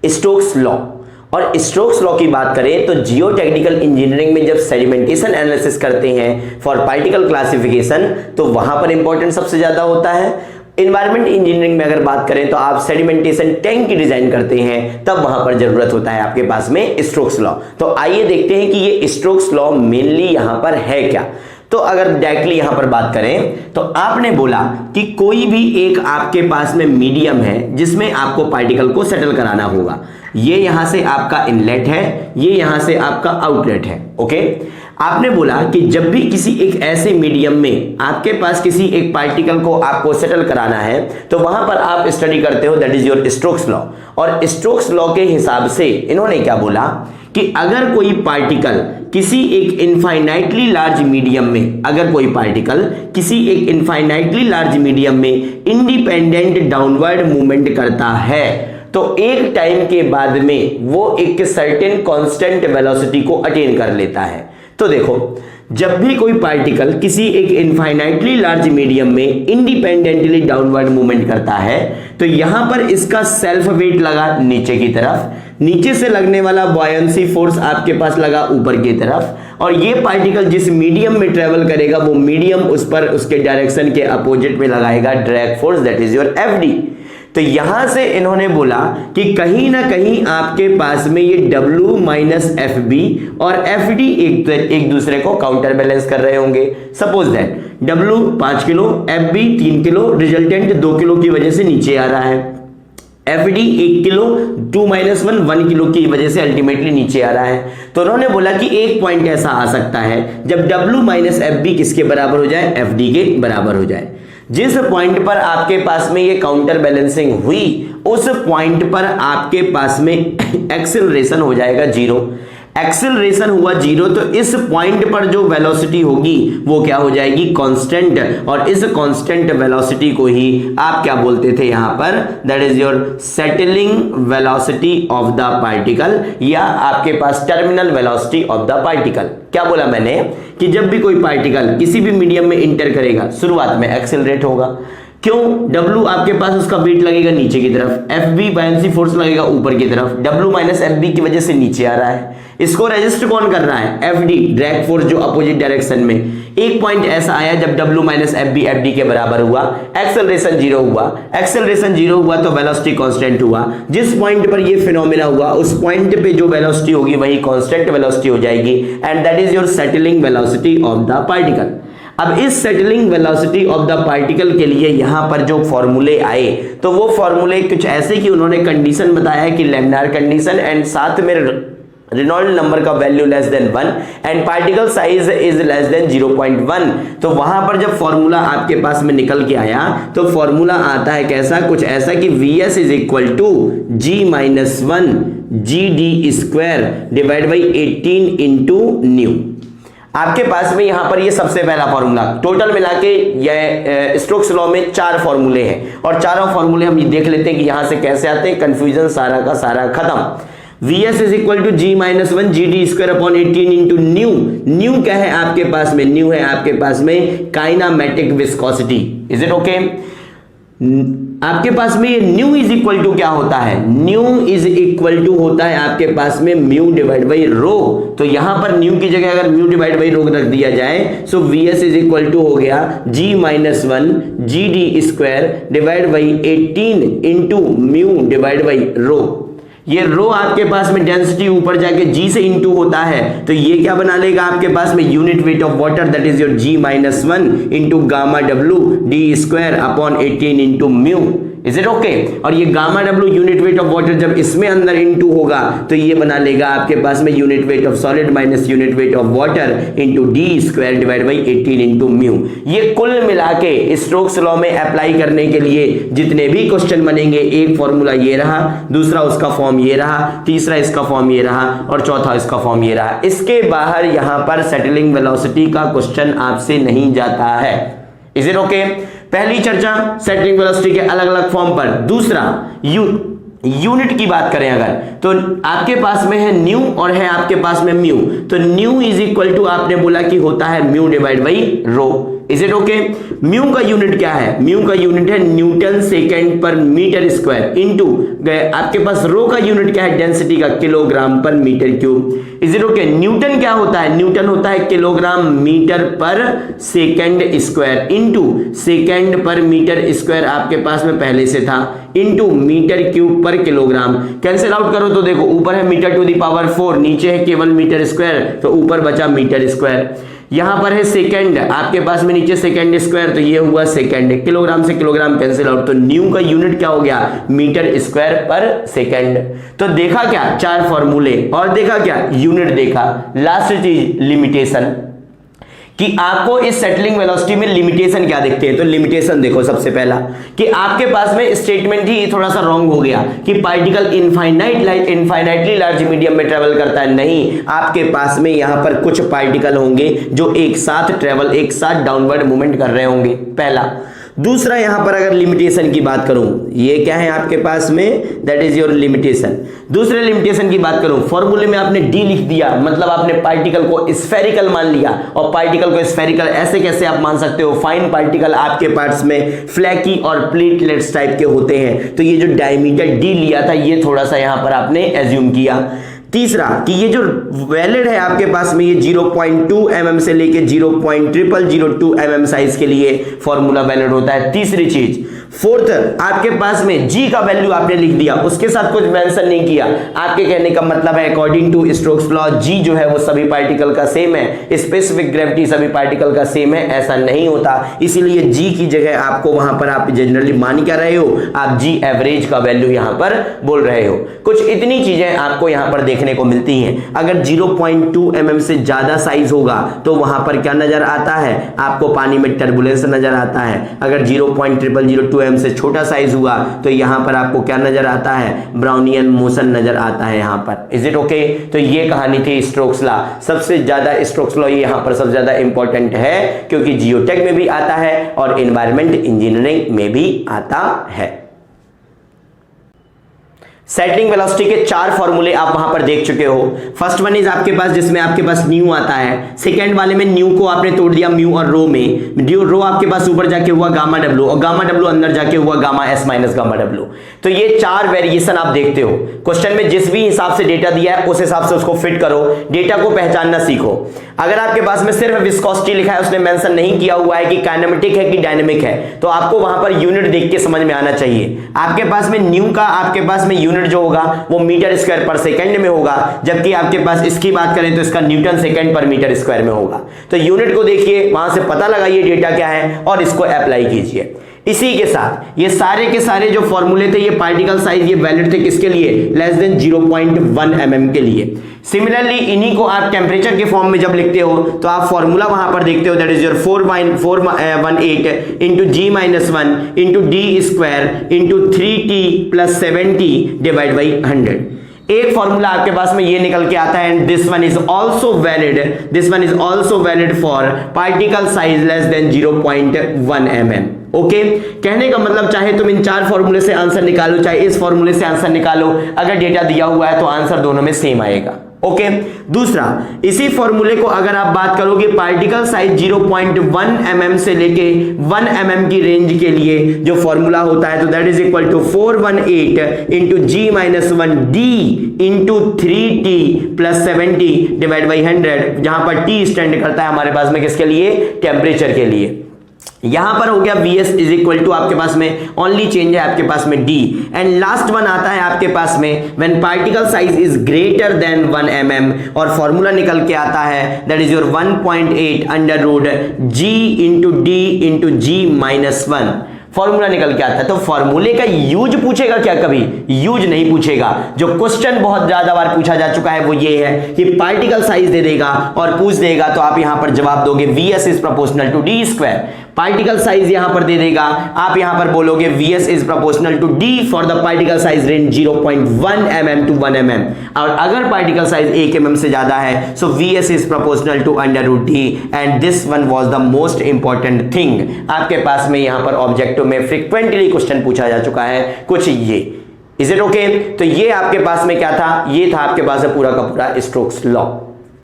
Stokes law. और Stokes law की बात करें तो जियो टेक्निकल इंजीनियरिंग में जब सेडिमेंटेशन एनालिसिस करते हैं फॉर पार्टिकल क्लासिफिकेशन तो वहां पर इंपॉर्टेंट सबसे ज्यादा होता है। इन्वायरमेंट इंजीनियरिंग में अगर बात करें तो आप सेडिमेंटेशन टैंक की डिजाइन करते हैं तब वहां पर जरूरत होता है आपके पास में स्टोक्स लॉ। तो आइए देखते हैं कि ये स्टोक्स लॉ मेनली यहां पर है क्या। तो अगर डायरेक्टली यहां पर बात करें तो आपने बोला कि कोई भी एक आपके पास में मीडियम है जिसमें आपको पार्टिकल को सेटल कराना होगा। ये यहां से आपका इनलेट है, ये यहां से आपका आउटलेट है। ओके, आपने बोला कि जब भी किसी एक ऐसे मीडियम में आपके पास किसी एक पार्टिकल को आपको सेटल कराना है तो वहां पर आप स्टडी करते हो, that is your Stokes law. और स्टोक्स लॉ के हिसाब से इन्होंने क्या बोला कि अगर कोई पार्टिकल किसी एक इनफाइनाइटली लार्ज मीडियम में, अगर कोई पार्टिकल किसी एक इनफाइनाइटली लार्ज मीडियम में इंडिपेंडेंट डाउनवर्ड मूवमेंट करता है तो एक टाइम के बाद में वो एक सर्टेन कांस्टेंट वेलोसिटी को अटेन कर लेता है। तो देखो, जब भी कोई पार्टिकल किसी एक इनफाइनाइटली लार्ज मीडियम में इंडिपेंडेंटली डाउनवर्ड मूवमेंट करता है तो यहां पर इसका सेल्फ वेट लगा नीचे की तरफ, नीचे से लगने वाला बॉयंसी फोर्स आपके पास लगा ऊपर की तरफ, और ये पार्टिकल जिस मीडियम में ट्रेवल करेगा वो मीडियम उस पर उसके डायरेक्शन के अपोजिट में लगाएगा drag force, that is your FD. तो यहां से इन्होंने बोला कि कहीं ना कहीं आपके पास में ये W माइनस एफ बी और एफ डी एक दूसरे को काउंटर बैलेंस कर रहे होंगे। Suppose that W 5 kilo, F B 3 kilo, resultant 2 kilo की वजह से नीचे आ रहा है, F D 1 kilo, 2 minus 1 kilo की वजह से अल्टीमेटली नीचे आ रहा है। तो उन्होंने बोला कि एक पॉइंट ऐसा आ सकता है जब W माइनस एफ बी किसके बराबर हो जाए, एफ डी के बराबर हो जाए। जिस पॉइंट पर आपके पास में ये काउंटर बैलेंसिंग हुई उस पॉइंट पर आपके पास में एक्सेलरेशन हो जाएगा जीरो। एक्सेलरेशन हुआ जीरो तो इस पॉइंट पर जो वेलोसिटी होगी वो क्या हो जाएगी, कांस्टेंट। और इस कांस्टेंट वेलोसिटी को ही आप क्या बोलते थे यहां पर, that is your settling velocity of the particle, या आपके पास terminal velocity of the particle. क्या बोला मैंने कि जब भी कोई पार्टिकल किसी भी मीडियम में इंटर करेगा शुरुआत में एक्सेलरेट होगा। क्यों? W आपके पास उसका वेट लगेगा नीचे की तरफ, एफ बी बायंसी फोर्स लगेगा ऊपर की तरफ, W माइनस एफ बी की वजह से नीचे आ रहा है। इसको रेजिस्ट कौन कर रहा है, एफ डी, ड्रैग फोर्स जो अपोजिट डायरेक्शन में। एक पॉइंट ऐसा आया जब W minus F B F D के बराबर हुआ, एक्सेलरेशन जीरो हुआ। एक्सेलरेशन जीरो हुआ तो वेलोसिटी कांस्टेंट हुआ। जिस पॉइंट पर ये फिनोमेना हुआ उस पॉइंट पे जो वेलोसिटी होगी वही कांस्टेंट वेलोसिटी हो जाएगी, and that is your settling velocity of the particle. अब इस settling velocity of the particle के लिए यहां पर जो फॉर्मूले आए तो वो फॉर्मूले कुछ ऐसे कि उन्होंने कंडीशन बताया है कि लैमिनार कंडीशन एंड साथ में रेनॉल्ड नंबर का value less than 1 and particle size is less than 0.1। तो वहां पर जब फॉर्मूला आपके पास में निकल के आया तो फॉर्मूला आता है कैसा, कुछ ऐसा कि Vs is equal to G minus 1 GD square divide by 18 into mu. आपके पास में यहां पर ये सबसे पहला फॉर्मूला, टोटल मिला के ये स्टोक्स लॉ में 4 फॉर्मूले हैं और चारों फॉर्मूले हम ये देख लेते हैं कि यहां से कैसे आते हैं, कंफ्यूजन सारा का सारा खत्म। Vs is equal to G minus 1 GD square upon 18 into mu. Mu क्या है आपके पास में, न्यू है आपके पास में kinematic viscosity. Is it okay? आपके पास में ये न्यू इज इक्वल टू क्या होता है, न्यू इज इक्वल टू होता है आपके पास में म्यू डिवाइड बाई रो। तो यहां पर न्यू की जगह अगर म्यू डिवाइड बाई रो रख दिया जाए सो Vs इज इक्वल टू हो गया G minus 1 GD square divide by 18 into mu divide by rho. ये रो आपके पास में डेंसिटी ऊपर जाके G से इंटू होता है तो ये क्या बना लेगा आपके पास में unit weight of water, that is your G minus 1 into gamma W D square upon 18 into mu. Is it okay? और ये gamma W unit weight of water जब इसमें अंदर इनटू होगा तो ये बना लेगा आपके पास में unit weight of solid minus unit weight of water into D square divide by 18 into mu. ये कुल मिला के स्टोक्स लॉ में अप्लाई करने के लिए जितने भी क्वेश्चन बनेंगे, एक फॉर्मूला ये रहा, दूसरा उसका फॉर्म ये रहा, तीसरा इसका फॉर्म ये रहा और चौथा इसका फॉर्म ये रहा। इसके बाहर यहां पर सेटलिंग वेलोसिटी का क्वेश्चन आपसे नहीं जाता है। Is it okay? पहली चर्चा सेटलिंग वेलोसिटी के अलग अलग फॉर्म पर। दूसरा यूनिट की बात करें अगर तो आपके पास में है न्यू और है आपके पास में म्यू। तो न्यू इज इक्वल टू आपने बोला कि होता है mu divide by rho. Is it okay? Mu का यूनिट क्या है? म्यू का यूनिट है न्यूटन सेकेंड पर मीटर स्क्वायर इनटू आपके पास रो का यूनिट क्या है? डेंसिटी का किलोग्राम पर metre cube. Is it okay? Newton क्या होता है? न्यूटन होता है किलोग्राम मीटर पर सेकेंड स्क्वायर इनटू सेकेंड पर मीटर स्क्वायर आपके पास में पहले से था इनटू मीटर क्यूब पर किलोग्राम। कैंसिल आउट करो तो देखो ऊपर है मीटर टू द पावर 4, नीचे है केवल मीटर स्क्वायर, तो ऊपर बचा मीटर स्क्वायर। यहां पर है सेकंड आपके पास में, नीचे सेकंड स्क्वायर, तो ये हुआ सेकंड। किलोग्राम से किलोग्राम कैंसिल आउट, तो न्यू का यूनिट क्या हो गया? मीटर स्क्वायर पर सेकंड। तो देखा क्या? 4 फॉर्मूले, और देखा क्या? यूनिट देखा। लास्ट चीज लिमिटेशन, कि आपको इस सेटलिंग वेलोसिटी में लिमिटेशन क्या दिखते हैं। तो लिमिटेशन देखो सबसे पहला, कि आपके पास में स्टेटमेंट ही थोड़ा सा रॉन्ग हो गया कि पार्टिकल इनफाइनाइटली लार्ज मीडियम में ट्रेवल करता है। नहीं, आपके पास में यहां पर कुछ पार्टिकल होंगे जो एक साथ डाउनवर्ड मूवमेंट कर रहे होंगे, पहला। दूसरा, यहां पर अगर लिमिटेशन की बात करूं, ये क्या है आपके पास में? That is your limitation. दूसरे लिमिटेशन की बात करूं, फॉर्मूले में आपने डी लिख दिया, मतलब आपने पार्टिकल को स्फेरिकल मान लिया। और पार्टिकल को स्फेरिकल ऐसे कैसे आप मान सकते हो? फाइन पार्टिकल आपके पार्ट्स में फ्लैकी और प्लेटलेट्स टाइप के होते हैं, तो ये जो डायमीटर डी लिया था ये थोड़ा सा यहां पर आपने एज्यूम किया। तीसरा, कि ये जो वैलिड है आपके पास में, ये 0.2 mm से लेके 0.0002 mm साइज के लिए फॉर्मूला वैलिड होता है। तीसरी चीज। फोर्थ, आपके पास में जी का वैल्यू आपने लिख दिया, उसके साथ कुछ मेंशन नहीं किया। आपके कहने का मतलब है अकॉर्डिंग टू स्टोक्स लॉ जी जो है वो सभी पार्टिकल का सेम है, स्पेसिफिक ग्रेविटी सभी पार्टिकल का सेम है, ऐसा नहीं होता। इसीलिए जी की जगह आपको वहां पर आप जनरली मान क्या रहे हो? आप जी एवरेज का वैल्यू यहां पर बोल रहे हो। कुछ इतनी चीजें आपको यहां पर देखने को मिलती हैं। अगर 0.2 mm से ज्यादा साइज होगा तो वहां पर क्या नजर आता है? आपको पानी में टर्बुलेंस नजर आता है। अगर 0.0002 mm से छोटा साइज हुआ तो यहां पर आपको क्या नजर आता है? ब्राउनियन मोशन नजर आता है यहां पर। Is it okay? तो ये कहानी थी स्टोक्स लॉ। सबसे ज्यादा स्टोक्स लॉ यहां पर सबसे ज्यादा इंपॉर्टेंट है क्योंकि जियोटेक में भी आता है और एनवायरमेंट इंजीनियरिंग में भी आता है। सेटलिंग वेलोसिटी के 4 फॉर्मूले आप वहां पर देख चुके हो। फर्स्ट वन इज आपके पास जिसमें आपके पास न्यू आता है। सेकंड वाले में न्यू को आपने तोड़ दिया म्यू और रो में। रो आपके पास ऊपर जाके हुआ गामा डब्ल्यू और गामा डब्ल्यू अंदर जाके हुआ gamma S minus gamma W. तो ये 4 वेरिएशन आप देखते हो। क्वेश्चन में जिस भी हिसाब से डेटा दिया है उस हिसाब से उसको फिट करो, डेटा को पहचानना सीखो। अगर आपके पास में सिर्फ विस्कोसिटी लिखा है, उसने मेंशन नहीं किया हुआ है कि काइनेमेटिक है कि डायनेमिक है, तो आपको वहां पर यूनिट देख के समझ में आना चाहिए। आपके पास में न्यू का आपके पास में यूनिट जो होगा वो मीटर स्क्वायर पर सेकंड में होगा, जबकि आपके पास इसकी बात करें तो इसका न्यूटन सेकंड पर मीटर स्क्वायर में होगा। तो यूनिट को देखिए, वहां से पता लगाइए डेटा क्या है और इसको अप्लाई कीजिए। इसी के साथ ये सारे के सारे जो फॉर्मूले थे, ये पार्टिकल साइज ये वैलिड थे किसके लिए? लेस देन 0.1 mm के लिए। सिमिलरली इन्हीं को आप टेम्परेचर के फॉर्म में जब लिखते हो तो आप फॉर्मूला वहां पर देखते हो, that is your 418 into G minus 1 into D square into 3t plus 7t divide by 100। एक फॉर्मूला आपके पास में ये निकल के आता है, and this one is also valid for particle size less than 0.1 mm। Okay, कहने का मतलब चाहे तुम इन 4 फॉर्मूले से आंसर निकालो, चाहे इस फॉर्मूले से आंसर निकालो, अगर डेटा दिया हुआ है तो आंसर दोनों में सेम आएगा। ओके, दूसरा, इसी फॉर्मूले को अगर आप बात करोगे पार्टिकल साइज 0.1 mm से लेके 1 mm की रेंज के लिए जो फॉर्मूला होता है, तो that is equal to 418 into G minus 1 D into 3t plus 7t divide by 100, जहां पर t स्टैंड करता है हमारे पास में किसके लिए? टेम्परेचर के लिए। यहां पर हो गया Vs इज इक्वल टू आपके पास में ओनली चेंज है आपके पास में D, एंड लास्ट वन आता है आपके पास में when particle size is greater than 1 mm, और फॉर्मूला निकल के आता है that is your 1.8 under root G into D into G minus 1 formula निकल के आता है। तो फॉर्मूले का यूज पूछेगा क्या? कभी यूज नहीं पूछेगा। जो क्वेश्चन बहुत ज्यादा बार पूछा जा चुका है वो ये है कि पार्टिकल साइज दे देगा और पूछ देगा तो आप यहां पर जवाब दोगे Vs is proportional to D square. Particle size यहां पर दे देगा, आप यहां पर बोलोगे Vs is proportional to D for the particle size range 0.1 mm to 1 mm, और अगर पार्टिकल साइज 1 mm से ज्यादा है so Vs is proportional to under root D, and this one was the most important thing. आपके पास में यहां पर ऑब्जेक्टिव में फ्रीक्वेंटली क्वेश्चन पूछा जा चुका है कुछ ये। Is it okay? तो ये आपके पास में क्या था? ये था आपके पास पूरा का पूरा स्टोक्स लॉ।